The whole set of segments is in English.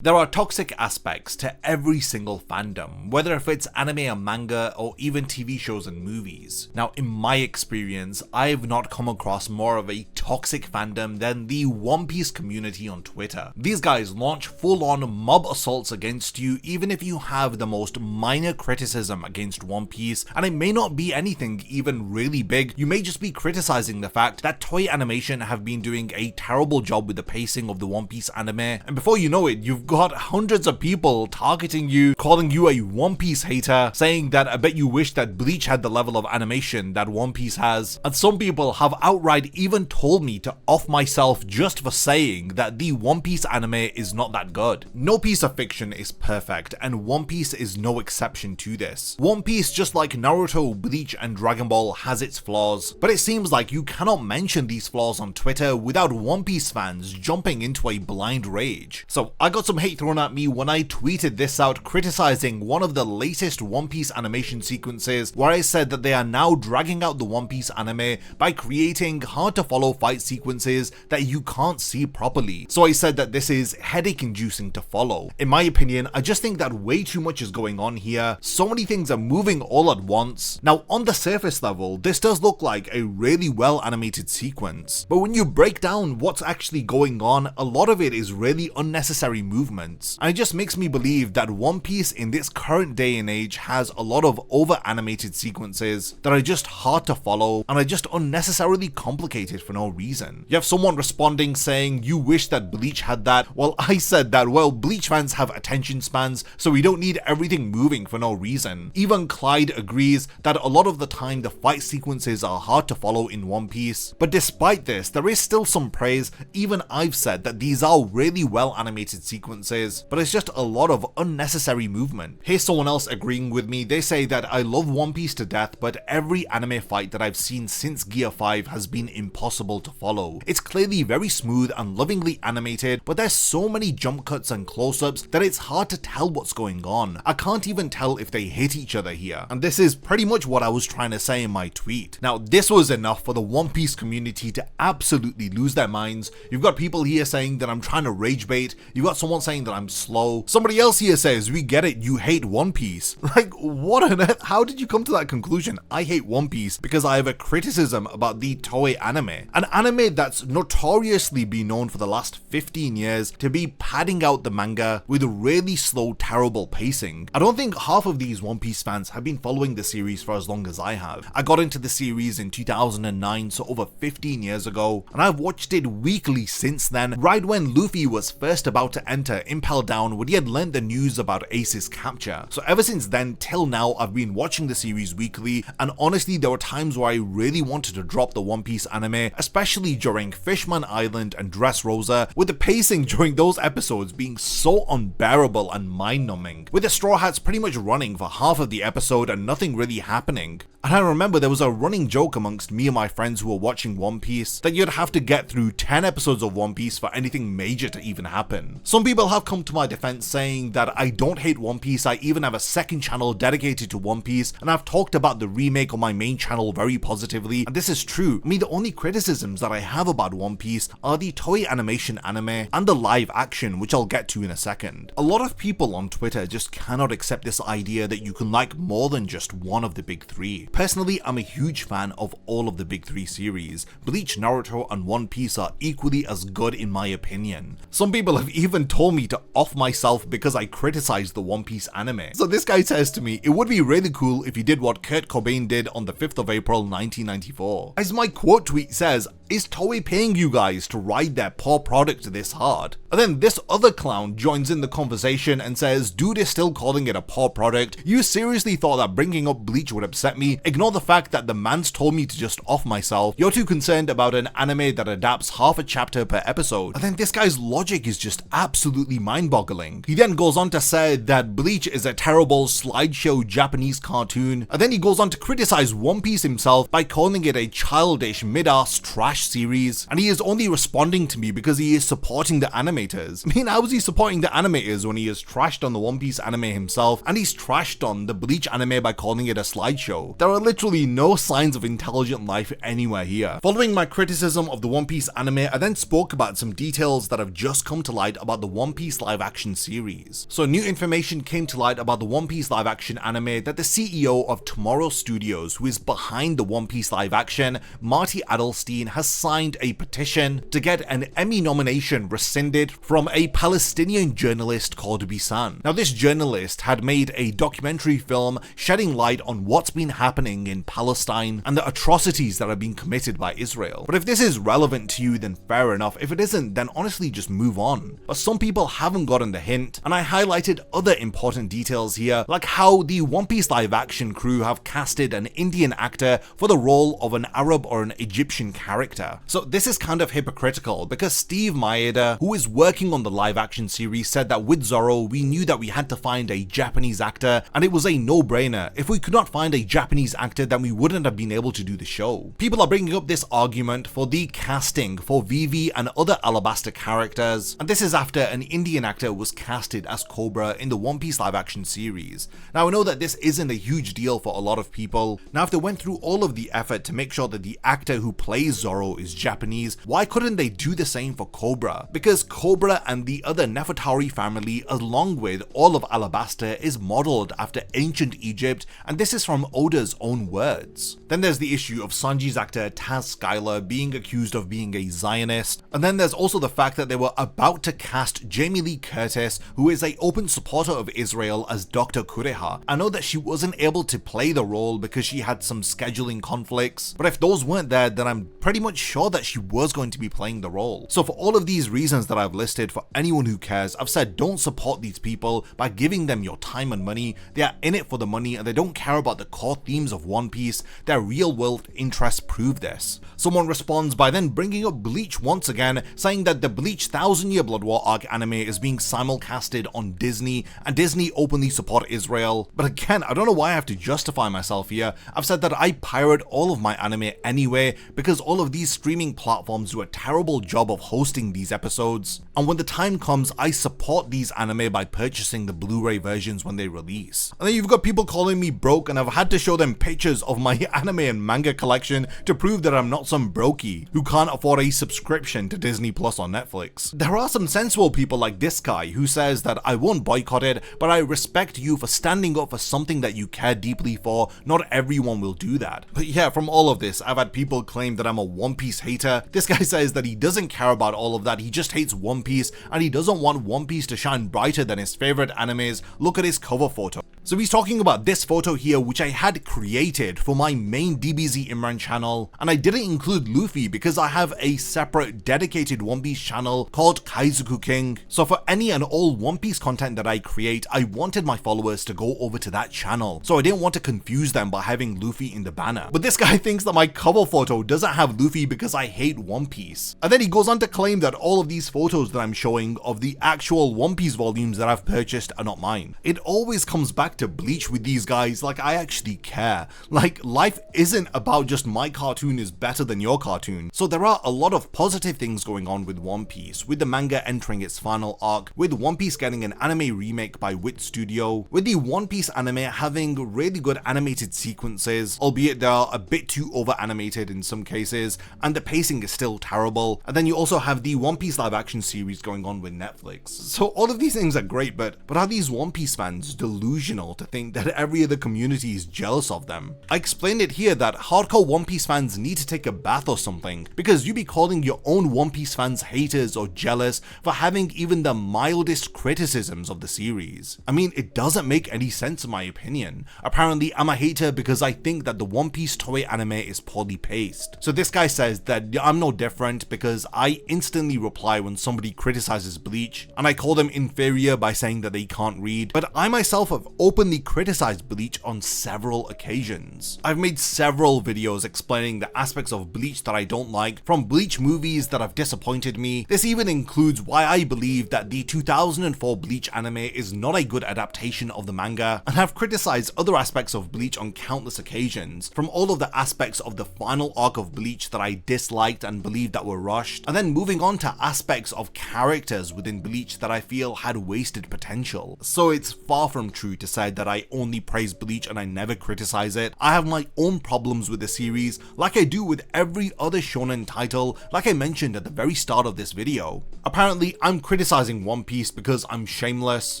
There are toxic aspects to every single fandom, whether if it's anime and manga or even TV shows and movies. Now, in my experience, I've not come across more of a toxic fandom than the One Piece community on Twitter. These guys launch full-on mob assaults against you even if you have the most minor criticism against One Piece, and it may not be anything even really big. You may just be criticizing the fact that Toei Animation have been doing a terrible job with the pacing of the One Piece anime, and before you know it, you've got hundreds of people targeting you, calling you a One Piece hater, saying that I bet you wish that Bleach had the level of animation that One Piece has. And some people have outright even told me to off myself just for saying that the One Piece anime is not that good. No piece of fiction is perfect, and One Piece is no exception to this. One Piece, just like Naruto, Bleach, and Dragon Ball, has its flaws, but it seems like you cannot mention these flaws on Twitter without One Piece fans jumping into a blind rage. So I got some hate thrown at me when I tweeted this out, criticizing one of the latest One Piece animation sequences, where I said that they are now dragging out the One Piece anime by creating hard to follow fight sequences that you can't see properly. So I said that this is headache inducing to follow. In my opinion, I just think that way too much is going on here. So many things are moving all at once. Now, on the surface level, this does look like a really well animated sequence, but when you break down what's actually going on, a lot of it is really unnecessary movements. And it just makes me believe that One Piece in this current day and age has a lot of over animated sequences that are just hard to follow and are just unnecessarily complicated for no reason. You have someone responding saying, you wish that Bleach had that. Well, I said that, well, Bleach fans have attention spans, so we don't need everything moving for no reason. Even Clyde agrees that a lot of the time the fight sequences are hard to follow in One Piece. But despite this, there is still some praise. Even I've said that these are really well animated sequences, but it's just a lot of unnecessary movement. Here's someone else agreeing with me. They say that I love One Piece to death, but every anime fight that I've seen since Gear 5 has been impossible to follow. It's clearly very smooth and lovingly animated, but there's so many jump cuts and close-ups that it's hard to tell what's going on. I can't even tell if they hit each other here. And this is pretty much what I was trying to say in my tweet. Now, this was enough for the One Piece community to absolutely lose their minds. You've got people here saying that I'm trying to rage bait. You've got someone saying that I'm slow. Somebody else here says, we get it, you hate One Piece. Like, what on earth? How did you come to that conclusion? I hate One Piece because I have a criticism about the Toei anime. An anime that's notoriously been known for the last 15 years to be padding out the manga with really slow, terrible pacing. I don't think half of these One Piece fans have been following the series for as long as I have. I got into the series in 2009, so over 15 years ago, and I've watched it weekly since then, right when Luffy was first about to enter Impel Down when he had learned the news about Ace's capture. So ever since then till now, I've been watching the series weekly, and honestly there were times where I really wanted to drop the One Piece anime, especially during Fishman Island and Dressrosa, with the pacing during those episodes being so unbearable and mind-numbing, with the Straw Hats pretty much running for half of the episode and nothing really happening. And I remember there was a running joke amongst me and my friends who were watching One Piece that you'd have to get through 10 episodes of One Piece for anything major to even happen. Some people have come to my defense saying that I don't hate One Piece, I even have a second channel dedicated to One Piece, and I've talked about the remake on my main channel very positively, and this is true. I mean, the only criticisms that I have about One Piece are the Toei Animation anime and the live action, which I'll get to in a second. A lot of people on Twitter just cannot accept this idea that you can like more than just one of the big three. Personally, I'm a huge fan of all of the big three series. Bleach, Naruto, and One Piece are equally as good in my opinion. Some people have even told me to off myself because I criticized the One Piece anime. So this guy says to me, it would be really cool if you did what Kurt Cobain did on the 5th of April 1994. As my quote tweet says, is Toei paying you guys to ride their poor product this hard? And then this other clown joins in the conversation and says, dude is still calling it a poor product. You seriously thought that bringing up Bleach would upset me? Ignore the fact that the man's told me to just off myself. You're too concerned about an anime that adapts half a chapter per episode. And then this guy's logic is just absolutely mind-boggling. He then goes on to say that Bleach is a terrible slideshow Japanese cartoon, and then he goes on to criticize One Piece himself by calling it a childish mid-arse trash trash series, and he is only responding to me because he is supporting the animators. I mean, how is he supporting the animators when he has trashed on the One Piece anime himself, and he's trashed on the Bleach anime by calling it a slideshow? There are literally no signs of intelligent life anywhere here. Following my criticism of the One Piece anime, I then spoke about some details that have just come to light about the One Piece live action series. So new information came to light about the One Piece live action anime that the CEO of Tomorrow Studios, who is behind the One Piece live action, Marty Adelstein, has signed a petition to get an Emmy nomination rescinded from a Palestinian journalist called Bisan. Now, this journalist had made a documentary film shedding light on what's been happening in Palestine and the atrocities that are being committed by Israel. But if this is relevant to you, then fair enough. If it isn't, then honestly just move on. But some people haven't gotten the hint, and I highlighted other important details here, like how the One Piece live action crew have casted an Indian actor for the role of an Arab or an Egyptian character. So this is kind of hypocritical because Steve Maeda, who is working on the live action series, said that with Zoro we knew that we had to find a Japanese actor, and it was a no-brainer. If we could not find a Japanese actor, then we wouldn't have been able to do the show. People are bringing up this argument for the casting for Vivi and other Alabasta characters, and this is after an Indian actor was casted as Cobra in the One Piece live action series. Now, I know that this isn't a huge deal for a lot of people. Now, if they went through all of the effort to make sure that the actor who plays Zoro is Japanese, why couldn't they do the same for Cobra? Because Cobra and the other Nefertari family, along with all of Alabasta, is modeled after ancient Egypt, and this is from Oda's own words. Then there's the issue of Sanji's actor Taz Skylar being accused of being a Zionist, and then there's also the fact that they were about to cast Jamie Lee Curtis, who is an open supporter of Israel, as Dr. Kureha. I know that she wasn't able to play the role because she had some scheduling conflicts, but if those weren't there, then I'm pretty much sure that she was going to be playing the role. So for all of these reasons that I've listed, for anyone who cares, I've said don't support these people by giving them your time and money. They are in it for the money and they don't care about the core themes of One Piece. Their real world interests prove this. Someone responds by then bringing up Bleach once again, saying that the Bleach 1000 Year Blood War arc anime is being simulcasted on Disney, and Disney openly support Israel. But again, I don't know why I have to justify myself here. I've said that I pirate all of my anime anyway because all of these streaming platforms do a terrible job of hosting these episodes, and when the time comes, I support these anime by purchasing the Blu-ray versions when they release. And then you've got people calling me broke, and I've had to show them pictures of my anime and manga collection to prove that I'm not some brokey who can't afford a subscription to Disney Plus or Netflix. There are some sensible people like this guy who says that I won't boycott it, but I respect you for standing up for something that you care deeply for. Not everyone will do that. But yeah, from all of this, I've had people claim that I'm a One Piece hater. This guy says that he doesn't care about all of that, he just hates One Piece, and he doesn't want One Piece to shine brighter than his favorite animes. Look at his cover photo. So he's talking about this photo here, which I had created for my main DBZ Imran channel, and I didn't include Luffy because I have a separate dedicated One Piece channel called Kaizoku King. So for any and all One Piece content that I create, I wanted my followers to go over to that channel, so I didn't want to confuse them by having Luffy in the banner. But this guy thinks that my cover photo doesn't have Luffy because I hate One Piece. And then he goes on to claim that all of these photos that I'm showing of the actual One Piece volumes that I've purchased are not mine. It always comes back to Bleach with these guys. Like, I actually care. Like, life isn't about just my cartoon is better than your cartoon. So there are a lot of positive things going on with One Piece, with the manga entering its final arc, with One Piece getting an anime remake by Wit Studio, with the One Piece anime having really good animated sequences, albeit they are a bit too over animated in some cases, and the pacing is still terrible. And then you also have the One Piece live action series going on with Netflix. So all of these things are great, but are these One Piece fans delusional to think that every other community is jealous of them? I explained it here that hardcore One Piece fans need to take a bath or something, because you be calling your own One Piece fans haters or jealous for having even the mildest criticisms of the series. I mean, it doesn't make any sense in my opinion. Apparently I'm a hater because I think that the One Piece toy anime is poorly paced. So this guy says that I'm no different because I instantly reply when somebody criticizes Bleach, and I call them inferior by saying that they can't read. But I myself have openly criticized Bleach on several occasions. I've made several videos explaining the aspects of Bleach that I don't like, from Bleach movies that have disappointed me. This even includes why I believe that the 2004 Bleach anime is not a good adaptation of the manga, and I've criticized other aspects of Bleach on countless occasions, from all of the aspects of the final arc of Bleach that I disliked and believed that were rushed, and then moving on to aspects of characters within Bleach that I feel had wasted potential. So it's far from true to say that I only praise Bleach and I never criticize it. I have my own problems with the series, like I do with every other shonen title, like I mentioned at the very start of this video. Apparently, I'm criticizing One Piece because I'm shameless,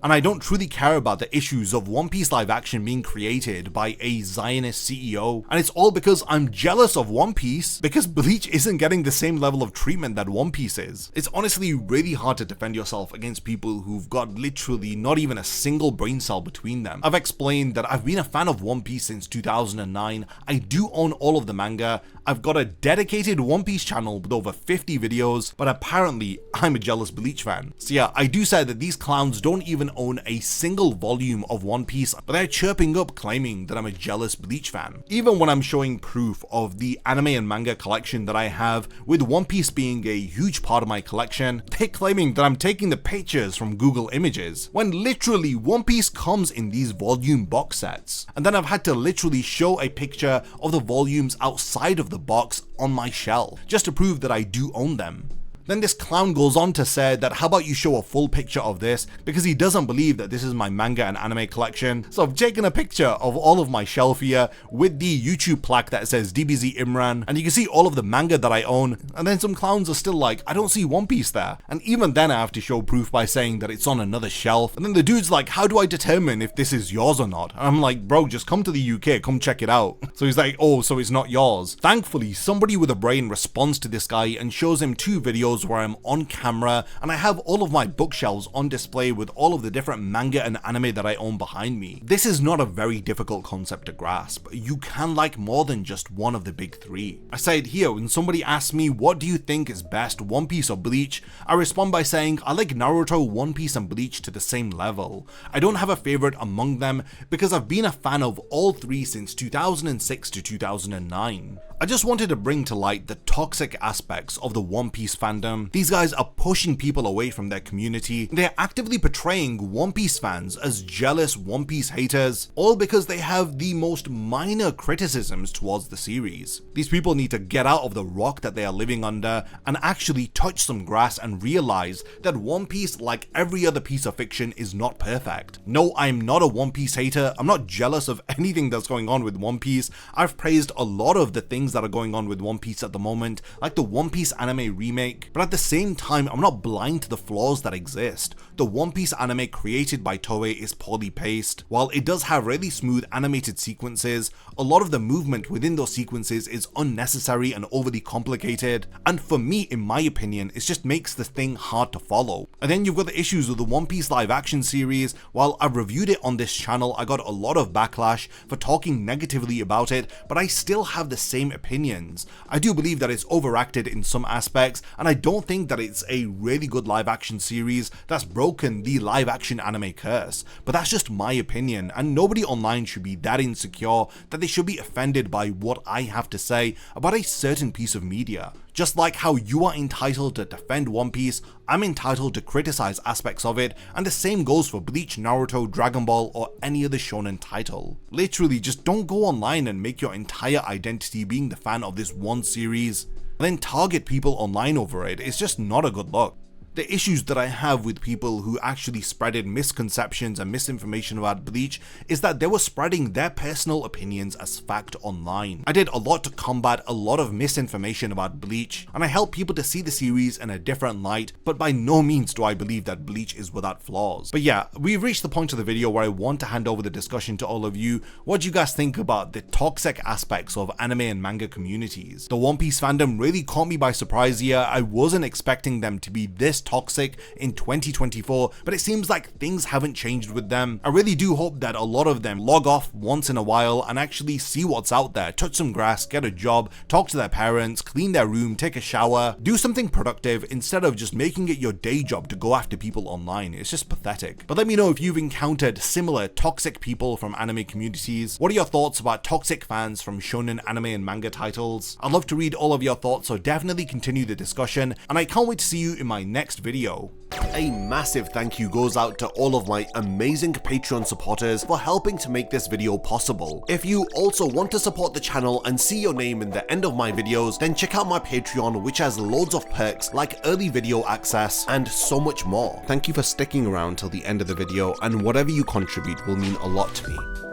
and I don't truly care about the issues of One Piece live action being created by a Zionist CEO, and it's all because I'm jealous of One Piece because Bleach isn't getting the same level of treatment that One Piece is. It's honestly really hard to defend yourself against people who've got literally not even a single brain cell between them. I've explained that I've been a fan of One Piece since 2009, I do own all of the manga, I've got a dedicated One Piece channel with over 50 videos, but apparently I'm a jealous Bleach fan. So yeah, I do say that these clowns don't even own a single volume of One Piece, but they're chirping up claiming that I'm a jealous Bleach fan. Even when I'm showing proof of the anime and manga collection that I have, with One Piece being a huge part of my collection, they're claiming that I'm taking the pictures from Google Images, when literally One Piece comes in these volume box sets. And then I've had to literally show a picture of the volumes outside of the box on my shelf, just to prove that I do own them. Then this clown goes on to say that how about you show a full picture of this, because he doesn't believe that this is my manga and anime collection. So I've taken a picture of all of my shelf here with the YouTube plaque that says DBZ Imran, and you can see all of the manga that I own, and then some clowns are still like, I don't see One Piece there. And even then I have to show proof by saying that it's on another shelf, and then the dude's like, how do I determine if this is yours or not? And I'm like, bro, just come to the UK, come check it out. So he's like, oh, so it's not yours. Thankfully, somebody with a brain responds to this guy and shows him 2 videos where I'm on camera, and I have all of my bookshelves on display with all of the different manga and anime that I own behind me. This is not a very difficult concept to grasp. You can like more than just one of the big 3. I say it here, when somebody asks me what do you think is best, One Piece or Bleach, I respond by saying I like Naruto, One Piece and Bleach to the same level. I don't have a favorite among them because I've been a fan of all 3 since 2006 to 2009. I just wanted to bring to light the toxic aspects of the One Piece fandom. These guys are pushing people away from their community. They're actively portraying One Piece fans as jealous One Piece haters, all because they have the most minor criticisms towards the series. These people need to get out of the rock that they are living under and actually touch some grass and realize that One Piece, like every other piece of fiction, is not perfect. No, I'm not a One Piece hater. I'm not jealous of anything that's going on with One Piece. I've praised a lot of the things that are going on with One Piece at the moment, like the One Piece anime remake, but at the same time, I'm not blind to the flaws that exist. The One Piece anime created by Toei is poorly paced. While it does have really smooth animated sequences, a lot of the movement within those sequences is unnecessary and overly complicated, and for me, in my opinion, it just makes the thing hard to follow. And then you've got the issues with the One Piece live action series. While I've reviewed it on this channel, I got a lot of backlash for talking negatively about it, but I still have the same opinions. I do believe that it's overacted in some aspects, and I don't think that it's a really good live action series that's broken the live action anime curse, but that's just my opinion, and nobody online should be that insecure that they should be offended by what I have to say about a certain piece of media. Just like how you are entitled to defend One Piece, I'm entitled to criticize aspects of it, and the same goes for Bleach, Naruto, Dragon Ball, or any other shonen title. Literally, just don't go online and make your entire identity being the fan of this one series, and then target people online over it. It's just not a good look. The issues that I have with people who actually spreaded misconceptions and misinformation about Bleach is that they were spreading their personal opinions as fact online. I did a lot to combat a lot of misinformation about Bleach, and I helped people to see the series in a different light, but by no means do I believe that Bleach is without flaws. But yeah, we've reached the point of the video where I want to hand over the discussion to all of you. What do you guys think about the toxic aspects of anime and manga communities? The One Piece fandom really caught me by surprise here. I wasn't expecting them to be this toxic in 2024, but it seems like things haven't changed with them. I really do hope that a lot of them log off once in a while and actually see what's out there, touch some grass, get a job, talk to their parents, clean their room, take a shower, do something productive instead of just making it your day job to go after people online. It's just pathetic. But let me know if you've encountered similar toxic people from anime communities. What are your thoughts about toxic fans from shonen anime and manga titles? I'd love to read all of your thoughts, so definitely continue the discussion, and I can't wait to see you in my next video. A massive thank you goes out to all of my amazing Patreon supporters for helping to make this video possible. If you also want to support the channel and see your name in the end of my videos, then check out my Patreon, which has loads of perks like early video access and so much more. Thank you for sticking around till the end of the video, and whatever you contribute will mean a lot to me.